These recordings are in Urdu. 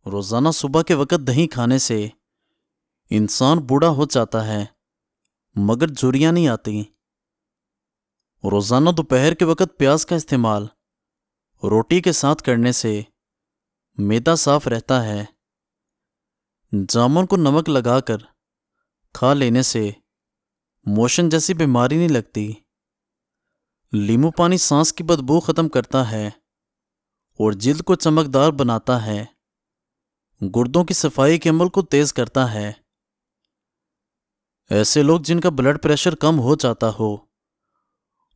روزانہ صبح کے وقت دہی کھانے سے انسان بوڑھا ہو جاتا ہے مگر جھریاں نہیں آتی۔ روزانہ دوپہر کے وقت پیاز کا استعمال روٹی کے ساتھ کرنے سے معدہ صاف رہتا ہے۔ جامن کو نمک لگا کر کھا لینے سے موشن جیسی بیماری نہیں لگتی۔ لیمو پانی سانس کی بدبو ختم کرتا ہے اور جلد کو چمکدار بناتا ہے، گردوں کی صفائی کے عمل کو تیز کرتا ہے۔ ایسے لوگ جن کا بلڈ پریشر کم ہو جاتا ہو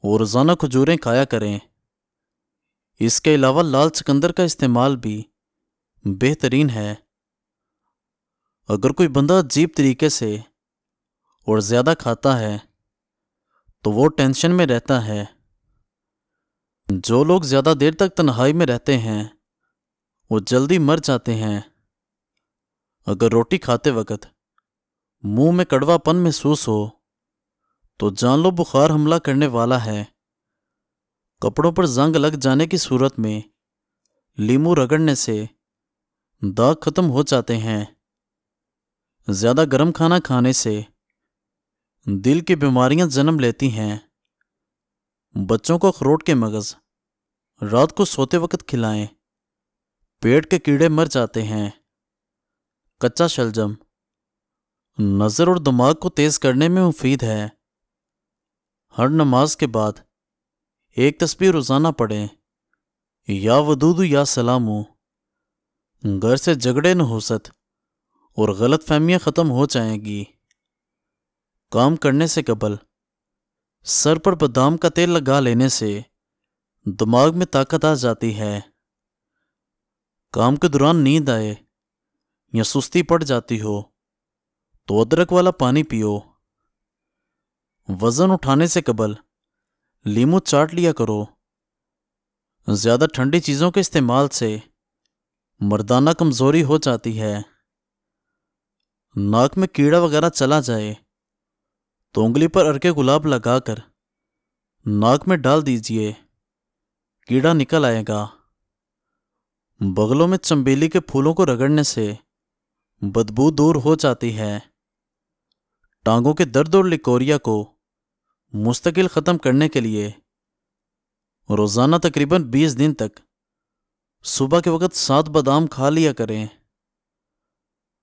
وہ روزانہ کھجوریں کھایا کریں۔ اس کے علاوہ لال چقندر کا استعمال بھی بہترین ہے۔ اگر کوئی بندہ عجیب طریقے سے اور زیادہ کھاتا ہے تو وہ ٹینشن میں رہتا ہے۔ جو لوگ زیادہ دیر تک تنہائی میں رہتے ہیں وہ جلدی مر جاتے ہیں۔ اگر روٹی کھاتے وقت منہ میں کڑوا پن محسوس ہو تو جان لو بخار حملہ کرنے والا ہے۔ کپڑوں پر زنگ لگ جانے کی صورت میں لیمو رگڑنے سے داغ ختم ہو جاتے ہیں۔ زیادہ گرم کھانا کھانے سے دل کی بیماریاں جنم لیتی ہیں۔ بچوں کو اخروٹ کے مغز رات کو سوتے وقت کھلائیں، پیٹ کے کیڑے مر جاتے ہیں۔ کچا شلجم نظر اور دماغ کو تیز کرنے میں مفید ہے۔ ہر نماز کے بعد ایک تسبیح روزانہ پڑھیں، یا ودود یا سلامو۔ گھر سے جھگڑے نحوست اور غلط فہمیاں ختم ہو جائیں گی۔ کام کرنے سے قبل سر پر بادام کا تیل لگا لینے سے دماغ میں طاقت آ جاتی ہے۔ کام کے دوران نیند آئے یا سستی پڑ جاتی ہو تو ادرک والا پانی پیو۔ وزن اٹھانے سے قبل لیمو چاٹ لیا کرو۔ زیادہ ٹھنڈی چیزوں کے استعمال سے مردانہ کمزوری ہو جاتی ہے۔ ناک میں کیڑا وغیرہ چلا جائے تو انگلی پر ارکے گلاب لگا کر ناک میں ڈال دیجئے، کیڑا نکل آئے گا۔ بغلوں میں چنبیلی کے پھولوں کو رگڑنے سے بدبو دور ہو جاتی ہے۔ ٹانگوں کے درد اور لکوریا کو مستقل ختم کرنے کے لیے روزانہ تقریباً 20 دن تک صبح کے وقت 7 بادام کھا لیا کریں۔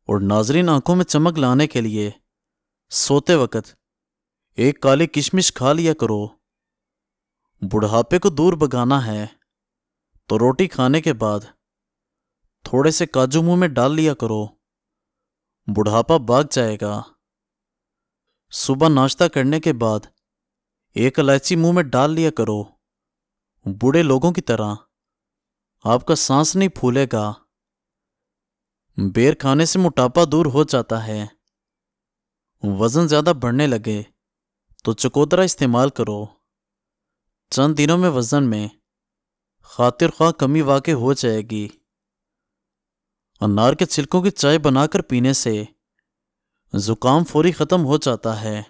اور ناظرین، آنکھوں میں چمک لانے کے لیے سوتے وقت ایک کالی کشمش کھا لیا کرو۔ بڑھاپے کو دور بھگانا ہے تو روٹی کھانے کے بعد تھوڑے سے کاجو منہ میں ڈال لیا کرو، بڑھاپا بھاگ جائے گا۔ صبح ناشتہ کرنے کے بعد ایک الائچی منہ میں ڈال لیا کرو، بوڑھے لوگوں کی طرح آپ کا سانس نہیں پھولے گا۔ بیر کھانے سے موٹاپا دور ہو جاتا ہے۔ وزن زیادہ بڑھنے لگے تو چکوترا استعمال کرو۔ چند دنوں میں وزن میں خاطر خواہ کمی واقع ہو جائے گی۔ انار کے چھلکوں کی چائے بنا کر پینے سے زکام فوری ختم ہو جاتا ہے۔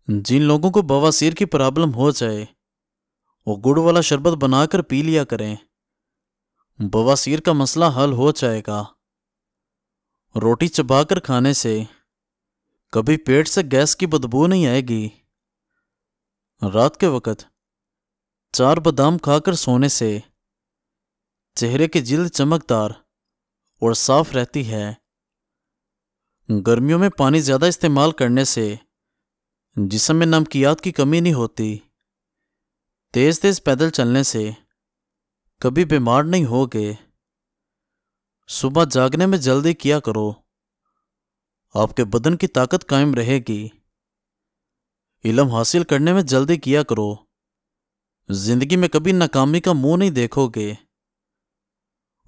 جن لوگوں کو بواسیر کی پرابلم ہو جائے وہ گڑ والا شربت بنا کر پی لیا کریں، بواسیر کا مسئلہ حل ہو جائے گا۔ روٹی چبا کر کھانے سے کبھی پیٹ سے گیس کی بدبو نہیں آئے گی۔ رات کے وقت 4 بادام کھا کر سونے سے چہرے کی جلد چمکدار اور صاف رہتی ہے۔ گرمیوں میں پانی زیادہ استعمال کرنے سے جسم میں نمکیات کی کمی نہیں ہوتی۔ تیز تیز پیدل چلنے سے کبھی بیمار نہیں ہوگے۔ صبح جاگنے میں جلدی کیا کرو، آپ کے بدن کی طاقت قائم رہے گی۔ علم حاصل کرنے میں جلدی کیا کرو، زندگی میں کبھی ناکامی کا منہ نہیں دیکھو گے۔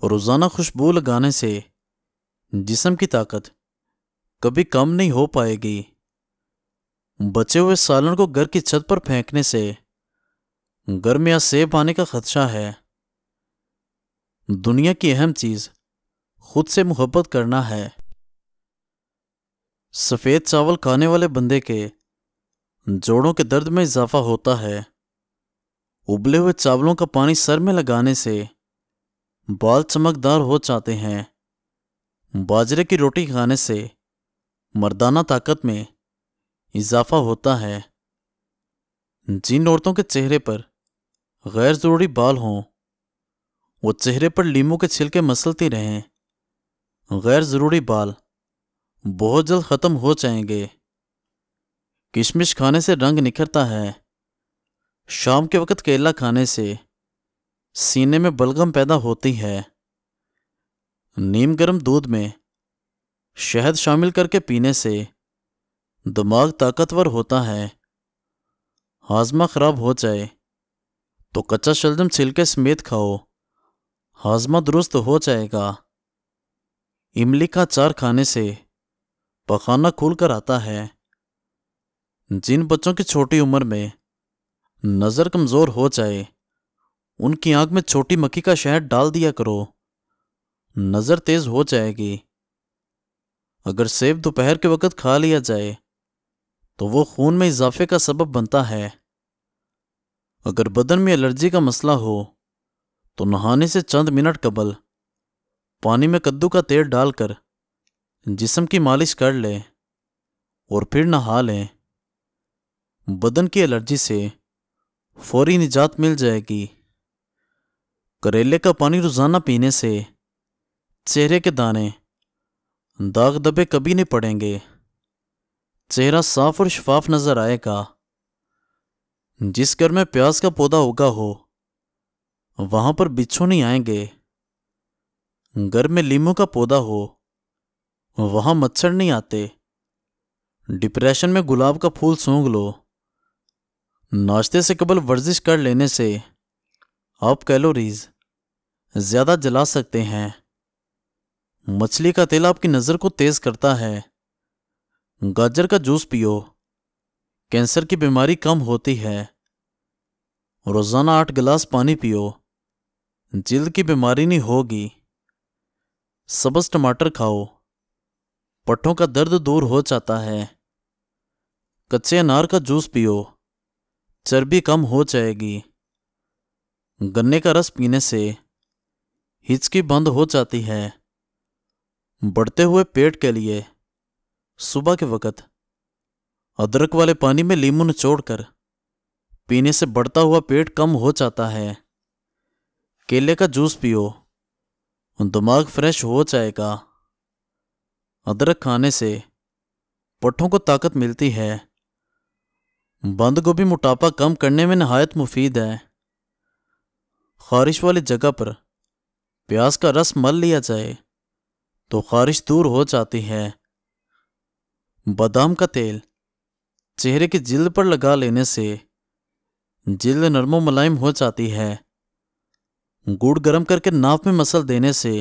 روزانہ خوشبو لگانے سے جسم کی طاقت کبھی کم نہیں ہو پائے گی۔ بچے ہوئے سالن کو گھر کی چھت پر پھینکنے سے گھر میں سیب آنے کا خدشہ ہے۔ دنیا کی اہم چیز خود سے محبت کرنا ہے۔ سفید چاول کھانے والے بندے کے جوڑوں کے درد میں اضافہ ہوتا ہے۔ ابلے ہوئے چاولوں کا پانی سر میں لگانے سے بال چمکدار ہو جاتے ہیں۔ باجرے کی روٹی کھانے سے مردانہ طاقت میں اضافہ ہوتا ہے۔ جن عورتوں کے چہرے پر غیر ضروری بال ہوں وہ چہرے پر لیموں کے چھلکے مسلتی رہیں۔ غیر ضروری بال بہت جلد ختم ہو جائیں گے۔ کشمش کھانے سے رنگ نکھرتا ہے۔ شام کے وقت کیلا کھانے سے سینے میں بلغم پیدا ہوتی ہے۔ نیم گرم دودھ میں شہد شامل کر کے پینے سے دماغ طاقتور ہوتا ہے۔ ہاضمہ خراب ہو جائے تو کچا شلجم چھلکے سمیت کھاؤ، ہاضمہ درست ہو جائے گا۔ املی کا اچار کھانے سے پخانہ کھول کر آتا ہے۔ جن بچوں کی چھوٹی عمر میں نظر کمزور ہو جائے ان کی آنکھ میں چھوٹی مکھی کا شہد ڈال دیا کرو، نظر تیز ہو جائے گی۔ اگر سیب دوپہر کے وقت کھا لیا جائے تو وہ خون میں اضافے کا سبب بنتا ہے۔ اگر بدن میں الرجی کا مسئلہ ہو تو نہانے سے چند منٹ قبل پانی میں کدو کا تیل ڈال کر جسم کی مالش کر لیں اور پھر نہا لیں۔ بدن کی الرجی سے فوری نجات مل جائے گی۔ کریلے کا پانی روزانہ پینے سے چہرے کے دانے داغ دبے کبھی نہیں پڑیں گے، چہرہ صاف اور شفاف نظر آئے گا۔ جس گھر میں پیاز کا پودا اگا ہو وہاں پر بچھو نہیں آئیں گے۔ گھر میں لیموں کا پودا ہو وہاں مچھر نہیں آتے۔ ڈپریشن میں گلاب کا پھول سونگھ لو۔ ناشتے سے قبل ورزش کر لینے سے آپ کیلوریز زیادہ جلا سکتے ہیں۔ مچھلی کا تیل آپ کی نظر کو تیز کرتا ہے۔ گاجر کا جوس پیو، کینسر کی بیماری کم ہوتی ہے۔ روزانہ 8 گلاس پانی پیو، جلد کی بیماری نہیں ہوگی۔ سبز ٹماٹر کھاؤ، پٹھوں کا درد دور ہو جاتا ہے۔ کچے انار کا جوس پیو، چربی کم ہو جائے گی۔ گنے کا رس پینے سے ہچکی بند ہو جاتی ہے۔ بڑھتے ہوئے پیٹ کے لیے صبح کے وقت ادرک والے پانی میں لیموں نچوڑ کر پینے سے بڑھتا ہوا پیٹ کم ہو جاتا ہے۔ کیلے کا جوس پیو، دماغ فریش ہو جائے گا۔ ادرک کھانے سے پٹھوں کو طاقت ملتی ہے۔ بند گوبھی موٹاپا کم کرنے میں نہایت مفید ہے۔ خارش والی جگہ پر پیاز کا رس مل لیا جائے تو خارش دور ہو جاتی ہے۔ بادام کا تیل چہرے کی جلد پر لگا لینے سے جلد نرم و ملائم ہو جاتی ہے۔ گڑ گرم کر کے ناف میں مسل دینے سے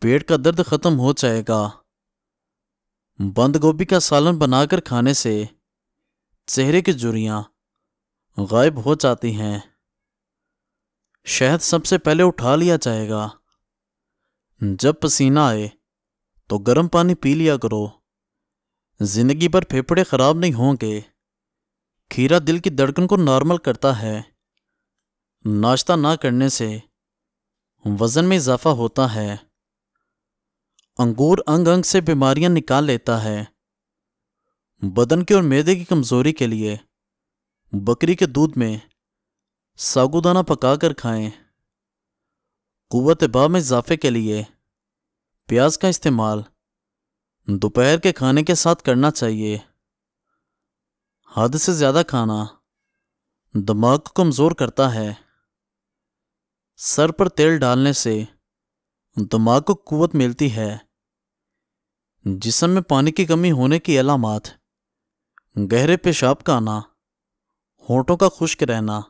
پیٹ کا درد ختم ہو جائے گا۔ بند گوبھی کا سالن بنا کر کھانے سے چہرے کی جھریاں غائب ہو جاتی ہیں۔ شہد سب سے پہلے اٹھا لیا جائے گا۔ جب پسینہ آئے تو گرم پانی پی لیا کرو۔ زندگی بھر پھیپھڑے خراب نہیں ہوں گے۔ کھیرا دل کی دھڑکن کو نارمل کرتا ہے۔ ناشتہ نہ کرنے سے وزن میں اضافہ ہوتا ہے۔ انگور انگ انگ سے بیماریاں نکال لیتا ہے۔ بدن کی اور معدے کی کمزوری کے لیے بکری کے دودھ میں ساگودانہ پکا کر کھائیں۔ قوت باہ میں اضافے کے لیے پیاز کا استعمال دوپہر کے کھانے کے ساتھ کرنا چاہیے۔ حد سے زیادہ کھانا دماغ کو کمزور کرتا ہے۔ سر پر تیل ڈالنے سے دماغ کو قوت ملتی ہے۔ جسم میں پانی کی کمی ہونے کی علامات: گہرے پیشاب کا آنا، ہونٹوں کا خشک رہنا،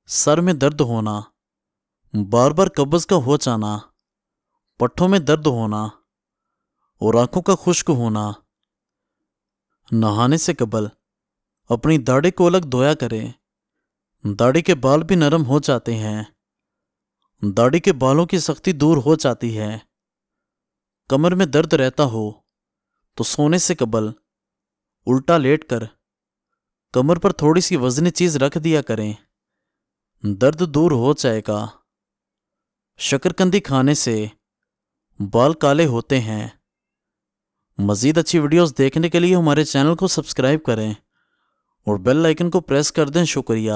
سر میں درد ہونا، بار بار قبض کا ہو جانا، پٹھوں میں درد ہونا اور آنکھوں کا خشک ہونا۔ نہانے سے قبل اپنی داڑھی کو الگ دھویا کریں۔ داڑھی کے بال بھی نرم ہو جاتے ہیں۔ داڑھی کے بالوں کی سختی دور ہو جاتی ہے۔ کمر میں درد رہتا ہو تو سونے سے قبل الٹا لیٹ کر کمر پر تھوڑی سی وزنی چیز رکھ دیا کریں، درد دور ہو جائے گا۔ شکرکندی کھانے سے بال کالے ہوتے ہیں۔ مزید اچھی ویڈیوز دیکھنے کے لیے ہمارے چینل کو سبسکرائب کریں اور بیل آئیکن کو پریس کر دیں۔ شکریہ۔